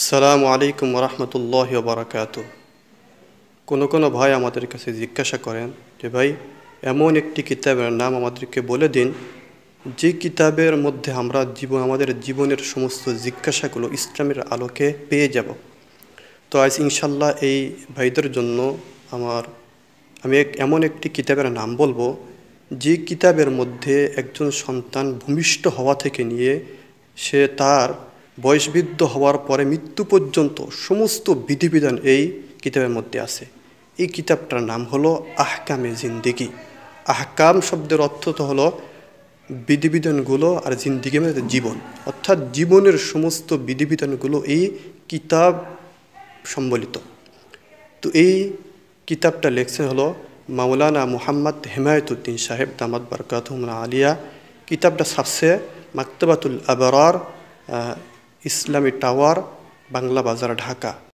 আসসালামু আলাইকুম রহমতুল্লাহি ওয়া বারাকাতুহু। কোনো ভাই আমাদের কাছে জিজ্ঞাসা করেন যে ভাই, এমন একটি কিতাবের নাম আমাদেরকে বলে দিন যে কিতাবের মধ্যে আমরা আমাদের জীবনের সমস্ত জিজ্ঞাসাগুলো ইসলামের আলোকে পেয়ে যাব। তো আজ ইনশাল্লাহ এই ভাইদের জন্য আমি এমন একটি কিতাবের নাম বলবো যে কিতাবের মধ্যে একজন সন্তান ভূমিষ্ঠ হওয়া থেকে নিয়ে সে তার বয়সবৃদ্ধ হওয়ার পরে মৃত্যু পর্যন্ত সমস্ত বিধিবিধান এই কিতাবের মধ্যে আছে। এই কিতাবটার নাম হলো আহকামে জিন্দেগি। আহকাম শব্দের অর্থ তো হলো বিধিবিধানগুলো, আর জিন্দিগি মানে জীবন, অর্থাৎ জীবনের সমস্ত বিধিবিধানগুলো এই কিতাব সম্বলিত। তো এই কিতাবটা লেখছেন হলো মাওলানা মুহাম্মদ হেমায়েতুদ্দিন সাহেব দামাত বারকাতুহুম আলিয়া। কিতাবটা ছাপছে মাকতাবাতুল আবরার, ইসলামী টাওয়ার, বাংলা বাজার, ঢাকা।